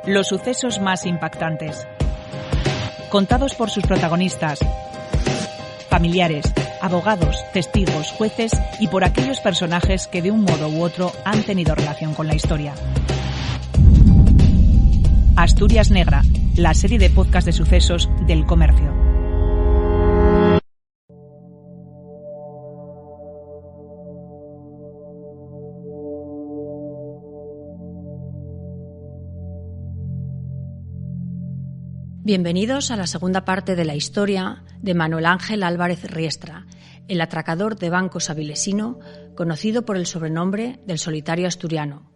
Los sucesos más impactantes. Contados por sus protagonistas, familiares, abogados, testigos, jueces y por aquellos personajes que de un modo u otro han tenido relación con la historia. Asturias Negra, la serie de podcast de sucesos del Comercio. Bienvenidos a la segunda parte de la historia de Manuel Ángel Álvarez Riestra, el atracador de bancos avilesino, conocido por el sobrenombre del solitario asturiano,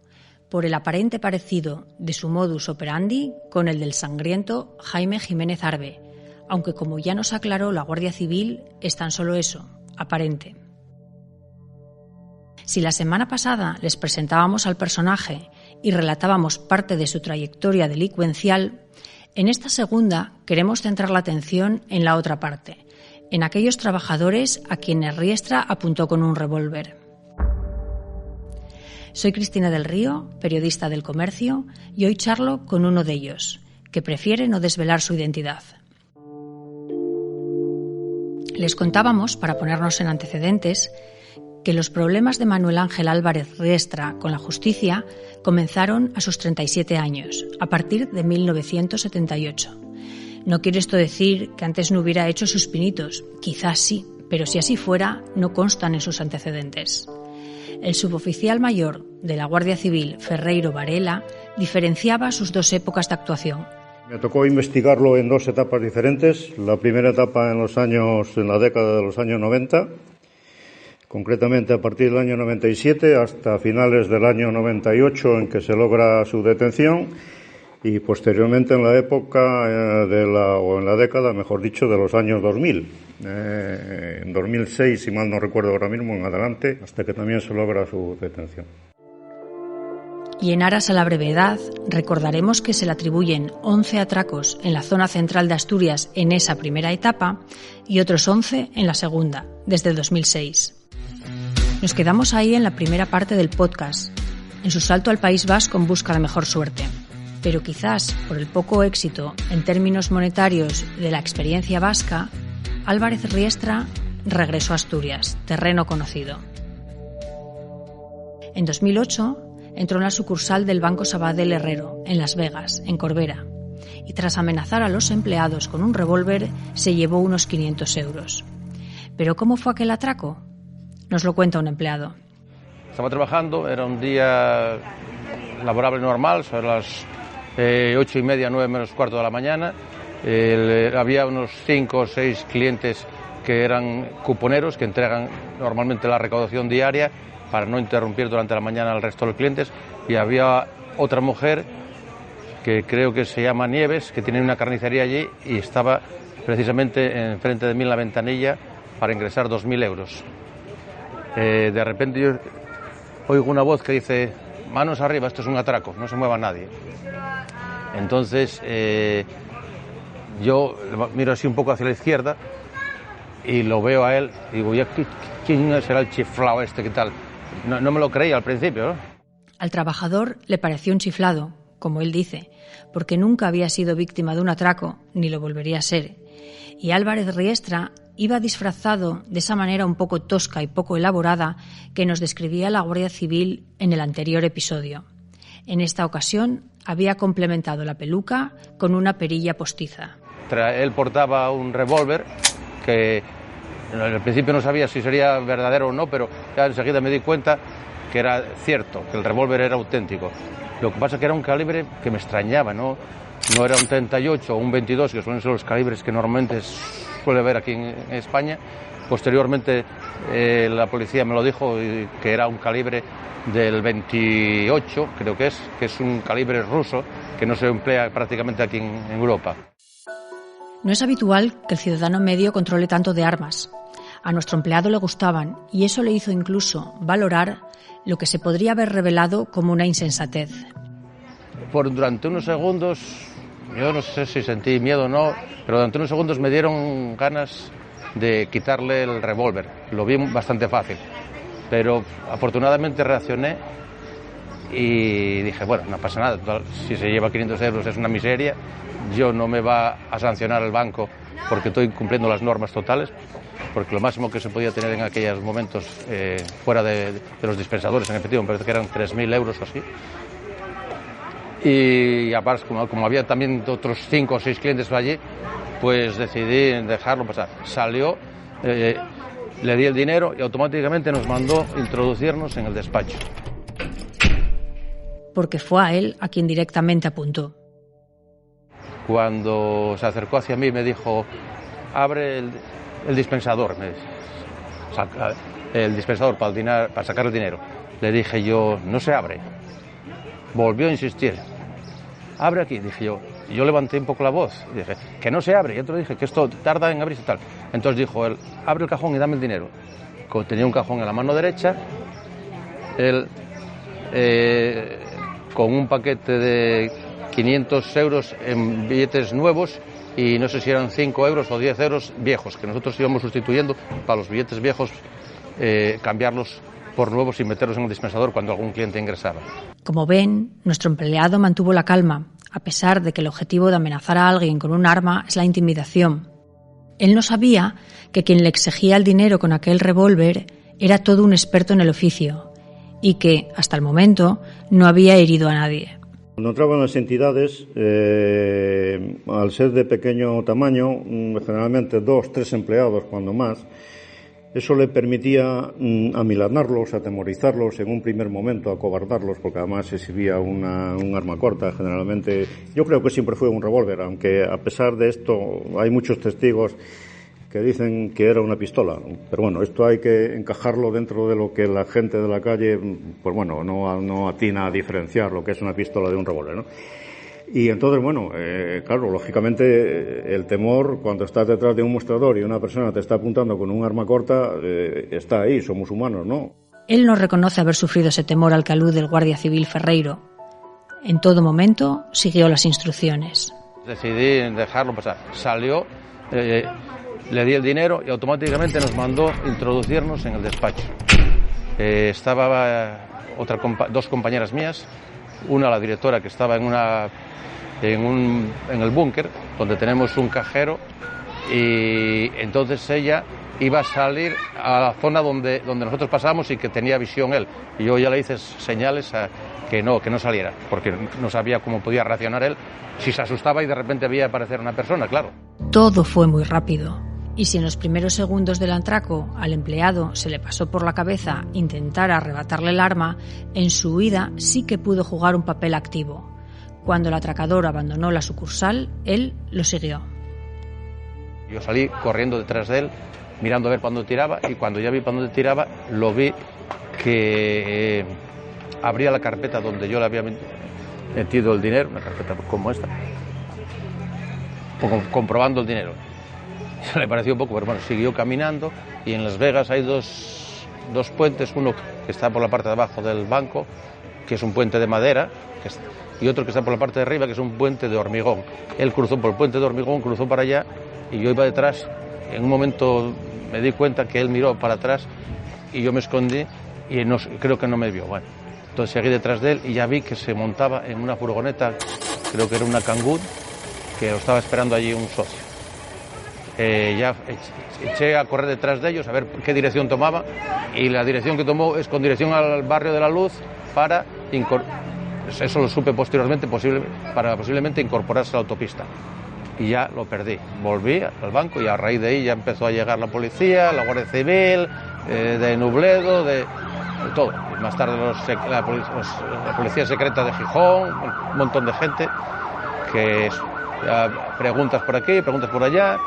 por el aparente parecido de su modus operandi con el del sangriento Jaime Jiménez Arbe, aunque como ya nos aclaró la Guardia Civil, es tan solo eso, aparente. Si la semana pasada les presentábamos al personaje y relatábamos parte de su trayectoria delincuencial, en esta segunda queremos centrar la atención en la otra parte, en aquellos trabajadores a quienes Riestra apuntó con un revólver. Soy Cristina del Río, periodista del Comercio, y hoy charlo con uno de ellos, que prefiere no desvelar su identidad. Les contábamos, para ponernos en antecedentes, que los problemas de Manuel Ángel Álvarez Riestra con la justicia comenzaron a sus 37 años, a partir de 1978. No quiere esto decir que antes no hubiera hecho sus pinitos, quizás sí, pero si así fuera, no constan en sus antecedentes. El suboficial mayor de la Guardia Civil, Ferreiro Varela, diferenciaba sus dos épocas de actuación. Me tocó investigarlo en dos etapas diferentes. La primera etapa en la década de los años 90, concretamente a partir del año 97 hasta finales del año 98 en que se logra su detención, y posteriormente en la época en la década, mejor dicho, de los años 2000. En 2006, si mal no recuerdo ahora mismo, en adelante, hasta que también se logra su detención. Y en aras a la brevedad, recordaremos que se le atribuyen 11 atracos en la zona central de Asturias en esa primera etapa y otros 11 en la segunda, desde el 2006. Nos quedamos ahí en la primera parte del podcast, en su salto al País Vasco en busca de mejor suerte. Pero quizás por el poco éxito en términos monetarios de la experiencia vasca, Álvarez Riestra regresó a Asturias, terreno conocido. En 2008 entró en la sucursal del Banco Sabadell Herrero, en Las Vegas, en Corbera, y tras amenazar a los empleados con un revólver, se llevó unos 500 euros. ¿Pero cómo fue aquel atraco? Nos lo cuenta un empleado. Estaba trabajando, era un día laborable normal, sobre las 8:30, 9 menos cuarto de la mañana. Había unos 5 o 6 clientes que eran cuponeros, que entregan normalmente la recaudación diaria para no interrumpir durante la mañana al resto de los clientes. Y había otra mujer, que creo que se llama Nieves, que tiene una carnicería allí y estaba precisamente enfrente de mí en la ventanilla para ingresar 2.000 euros. De repente yo oigo una voz que dice: manos arriba, esto es un atraco, no se mueva nadie. Entonces yo miro así un poco hacia la izquierda y lo veo a él y digo: ¿quién será el chiflado este? ¿Qué tal? No me lo creía al principio, ¿no? Al trabajador le pareció un chiflado, como él dice, porque nunca había sido víctima de un atraco, ni lo volvería a ser. Y Álvarez Riestra iba disfrazado de esa manera un poco tosca y poco elaborada que nos describía la Guardia Civil en el anterior episodio. En esta ocasión había complementado la peluca con una perilla postiza. Él portaba un revólver que al principio no sabía si sería verdadero o no, pero ya enseguida me di cuenta que era cierto, que el revólver era auténtico. Lo que pasa es que era un calibre que me extrañaba, ¿no? No era un 38 o un 22, que suelen ser los calibres que normalmente suele ver aquí en España. Posteriormente la policía me lo dijo, que era un calibre del 28, creo que es un calibre ruso que no se emplea prácticamente aquí en Europa. No es habitual que el ciudadano medio controle tanto de armas. A nuestro empleado le gustaban y eso le hizo incluso valorar lo que se podría haber revelado como una insensatez. Durante unos segundos, yo no sé si sentí miedo o no, pero durante unos segundos me dieron ganas de quitarle el revólver. Lo vi bastante fácil, pero afortunadamente reaccioné y dije, bueno, no pasa nada, si se lleva 500 euros es una miseria, yo no me va a sancionar el banco porque estoy cumpliendo las normas totales, porque lo máximo que se podía tener en aquellos momentos fuera de los dispensadores en efectivo, me parece que eran 3.000 euros o así. Y aparte, como había también otros 5 o 6 clientes allí, pues decidí dejarlo pasar. Salió, le di el dinero y automáticamente nos mandó introducirnos en el despacho. Porque fue a él a quien directamente apuntó. Cuando se acercó hacia mí me dijo, abre el dispensador, saca el dispensador para sacar el dinero. Le dije yo, no se abre. Volvió a insistir, abre aquí, dije yo. Yo levanté un poco la voz y dije, que no se abre. Y otro dije, que esto tarda en abrirse tal. Entonces dijo él, abre el cajón y dame el dinero. Tenía un cajón en la mano derecha, él con un paquete de 500 euros en billetes nuevos y no sé si eran 5 euros o 10 euros viejos, que nosotros íbamos sustituyendo para los billetes viejos, cambiarlos por nuevos y meterlos en el dispensador cuando algún cliente ingresaba. Como ven, nuestro empleado mantuvo la calma, a pesar de que el objetivo de amenazar a alguien con un arma es la intimidación. Él no sabía que quien le exigía el dinero con aquel revólver era todo un experto en el oficio y que, hasta el momento, no había herido a nadie. Cuando entraban las entidades, al ser de pequeño tamaño, generalmente 2, 3 empleados cuando más, eso le permitía amilanarlos, atemorizarlos en un primer momento, acobardarlos, porque además exhibía un arma corta, generalmente. Yo creo que siempre fue un revólver, aunque a pesar de esto hay muchos testigos que dicen que era una pistola. Pero bueno, esto hay que encajarlo dentro de lo que la gente de la calle, pues bueno, no atina a diferenciar lo que es una pistola de un revólver, ¿no? Y entonces, bueno, claro, lógicamente el temor cuando estás detrás de un mostrador y una persona te está apuntando con un arma corta, está ahí, somos humanos, ¿no? Él no reconoce haber sufrido ese temor al que alude el guardia civil Ferreiro. En todo momento siguió las instrucciones. Decidí dejarlo pasar. Salió, le di el dinero y automáticamente nos mandó introducirnos en el despacho. Estaba dos compañeras mías, una la directora que estaba en el búnker, donde tenemos un cajero, y entonces ella iba a salir a la zona donde nosotros pasamos y que tenía visión él. Y yo ya le hice señales a que no saliera, porque no sabía cómo podía reaccionar él, si se asustaba y de repente veía aparecer una persona, claro. Todo fue muy rápido. Y si en los primeros segundos del atraco al empleado se le pasó por la cabeza intentar arrebatarle el arma, en su huida sí que pudo jugar un papel activo. Cuando el atracador abandonó la sucursal, él lo siguió. Yo salí corriendo detrás de él, mirando a ver cuándo tiraba, y cuando ya vi cuándo tiraba, lo vi que abría la carpeta donde yo le había metido el dinero, una carpeta como esta, comprobando el dinero. Se le pareció un poco, pero bueno, siguió caminando, y en Las Vegas hay dos puentes, uno que está por la parte de abajo del banco, que es un puente de madera, y otro que está por la parte de arriba, que es un puente de hormigón. Él cruzó por el puente de hormigón, cruzó para allá, y yo iba detrás. En un momento me di cuenta que él miró para atrás y yo me escondí y creo que no me vio. Bueno, entonces seguí detrás de él y ya vi que se montaba en una furgoneta, creo que era una Kangoo, que lo estaba esperando allí un socio. Ya eché a correr detrás de ellos a ver qué dirección tomaba, y la dirección que tomó es con dirección al barrio de la Luz para eso lo supe posteriormente, para posiblemente incorporarse a la autopista. Y ya lo perdí. Volví al banco y a raíz de ahí ya empezó a llegar la policía, la Guardia Civil, de Nubledo, de todo. Y más tarde la Policía Secreta de Gijón, un montón de gente que preguntas por aquí, preguntas por allá.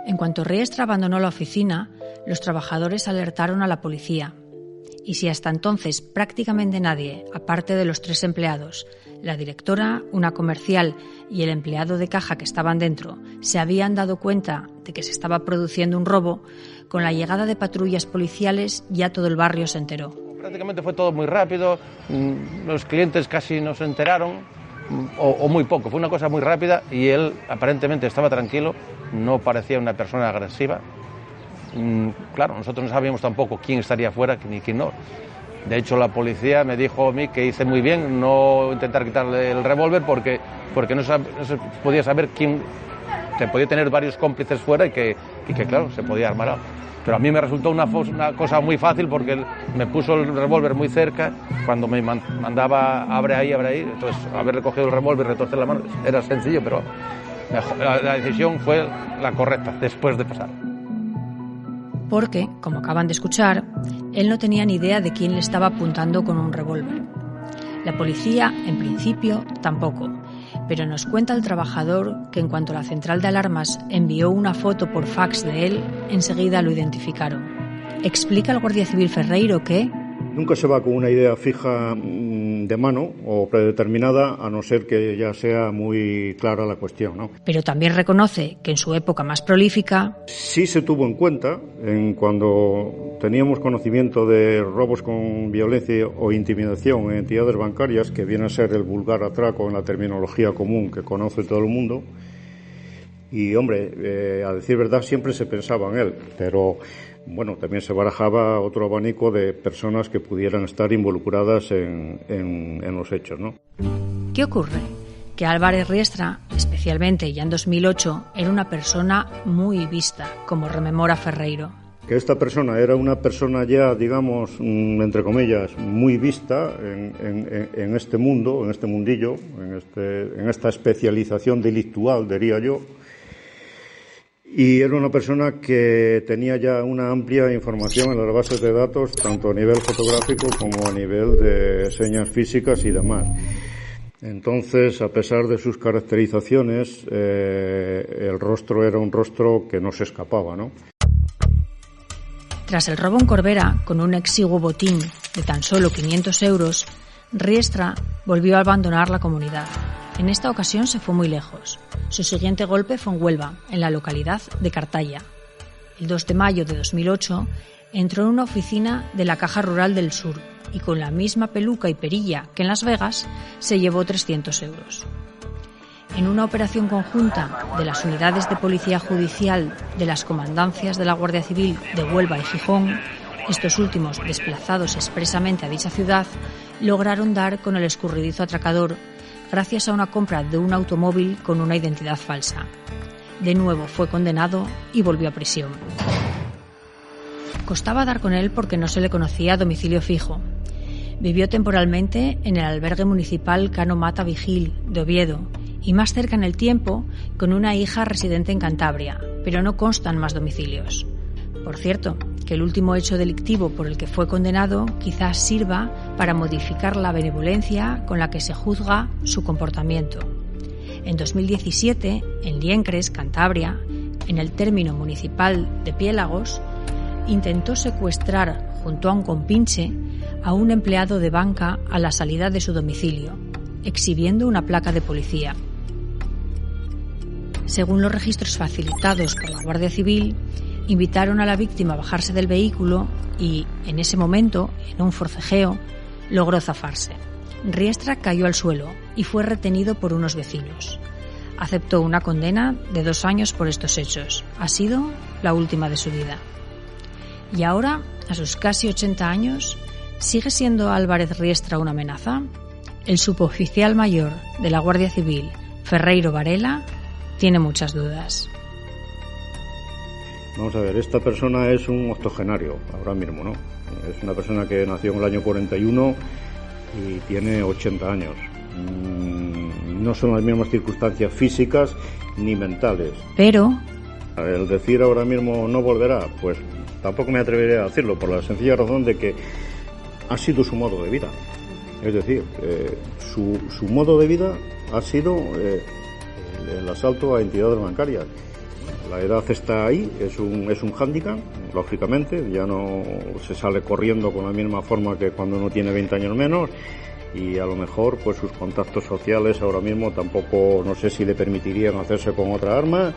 En cuanto Riestra abandonó la oficina, los trabajadores alertaron a la policía. Y si hasta entonces prácticamente nadie, aparte de los 3 empleados, la directora, una comercial y el empleado de caja que estaban dentro, se habían dado cuenta de que se estaba produciendo un robo, con la llegada de patrullas policiales ya todo el barrio se enteró. Prácticamente fue todo muy rápido, los clientes casi no se enteraron, o muy poco, fue una cosa muy rápida, y él aparentemente estaba tranquilo, no parecía una persona agresiva. Claro, nosotros no sabíamos tampoco quién estaría afuera ni quién no. De hecho, la policía me dijo a mí que hice muy bien no intentar quitarle el revólver porque no se podía saber quién, se podía tener varios cómplices fuera y que claro, se podía armar algo. Pero a mí me resultó una cosa muy fácil porque él me puso el revólver muy cerca cuando me mandaba abre ahí. Entonces, haber recogido el revólver y retorcer la mano era sencillo, pero la decisión fue la correcta después de pasar. Porque, como acaban de escuchar, él no tenía ni idea de quién le estaba apuntando con un revólver. La policía, en principio, tampoco. Pero nos cuenta el trabajador que en cuanto la central de alarmas envió una foto por fax de él, enseguida lo identificaron. Explica el guardia civil Ferreiro que nunca se va con una idea fija de mano o predeterminada, a no ser que ya sea muy clara la cuestión, ¿no? Pero también reconoce que en su época más prolífica sí se tuvo en cuenta cuando teníamos conocimiento de robos con violencia o intimidación en entidades bancarias, que viene a ser el vulgar atraco en la terminología común que conoce todo el mundo. Y, hombre, a decir verdad, siempre se pensaba en él, pero bueno, también se barajaba otro abanico de personas que pudieran estar involucradas en los hechos, ¿no? ¿Qué ocurre? Que Álvarez Riestra, especialmente ya en 2008, era una persona muy vista, como rememora Ferreiro. Que esta persona era una persona ya, digamos, entre comillas, muy vista en este mundo, en este mundillo, en esta especialización delictual, diría yo. Y era una persona que tenía ya una amplia información en las bases de datos, tanto a nivel fotográfico como a nivel de señas físicas y demás. Entonces, a pesar de sus caracterizaciones, el rostro era un rostro que no se escapaba, ¿no? Tras el robo en Corbera, con un exiguo botín de tan solo 500 euros, Riestra volvió a abandonar la comunidad. En esta ocasión se fue muy lejos. Su siguiente golpe fue en Huelva, en la localidad de Cartaya. El 2 de mayo de 2008 entró en una oficina de la Caja Rural del Sur y con la misma peluca y perilla que en Las Vegas se llevó 300 euros. En una operación conjunta de las unidades de policía judicial de las comandancias de la Guardia Civil de Huelva y Gijón, estos últimos desplazados expresamente a dicha ciudad, lograron dar con el escurridizo atracador gracias a una compra de un automóvil con una identidad falsa. De nuevo fue condenado y volvió a prisión. Costaba dar con él porque no se le conocía domicilio fijo. Vivió temporalmente en el albergue municipal Cano Mata Vigil de Oviedo y más cerca en el tiempo con una hija residente en Cantabria, pero no constan más domicilios. Por cierto, que el último hecho delictivo por el que fue condenado quizás sirva para modificar la benevolencia con la que se juzga su comportamiento. En 2017, en Liencres, Cantabria, en el término municipal de Piélagos, intentó secuestrar junto a un compinche a un empleado de banca a la salida de su domicilio, exhibiendo una placa de policía. Según los registros facilitados por la Guardia Civil, invitaron a la víctima a bajarse del vehículo y, en ese momento, en un forcejeo, logró zafarse. Riestra cayó al suelo y fue retenido por unos vecinos. Aceptó una condena de 2 años por estos hechos. Ha sido la última de su vida. Y ahora, a sus casi 80 años, ¿sigue siendo Álvarez Riestra una amenaza? El suboficial mayor de la Guardia Civil, Ferreiro Varela, tiene muchas dudas. Vamos a ver, esta persona es un octogenario, ahora mismo, ¿no? Es una persona que nació en el año 41 y tiene 80 años. No son las mismas circunstancias físicas ni mentales. Pero el decir ahora mismo no volverá, pues tampoco me atreveré a decirlo, por la sencilla razón de que ha sido su modo de vida. Es decir, su modo de vida ha sido el asalto a entidades bancarias. La edad está ahí, es un hándicap, lógicamente, ya no se sale corriendo con la misma forma que cuando uno tiene 20 años menos, y a lo mejor pues sus contactos sociales ahora mismo tampoco, no sé si le permitirían hacerse con otra arma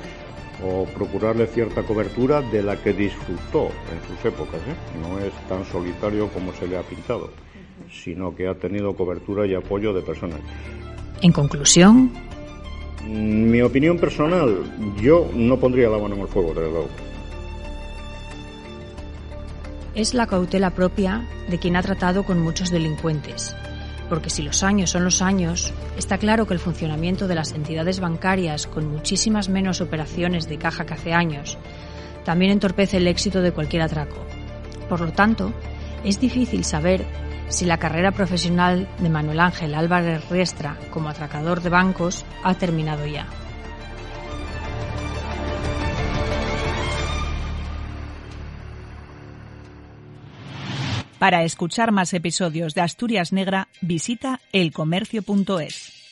o procurarle cierta cobertura de la que disfrutó en sus épocas, ¿eh? No es tan solitario como se le ha pintado, sino que ha tenido cobertura y apoyo de personas. En conclusión, mi opinión personal, yo no pondría la mano en el fuego, desde luego. es la cautela propia de quien ha tratado con muchos delincuentes. Porque si los años son los años, está claro que el funcionamiento de las entidades bancarias, con muchísimas menos operaciones de caja que hace años, también entorpece el éxito de cualquier atraco. Por lo tanto, es difícil saber si la carrera profesional de Manuel Ángel Álvarez Riestra como atracador de bancos ha terminado ya. Para escuchar más episodios de Asturias Negra, visita elcomercio.es.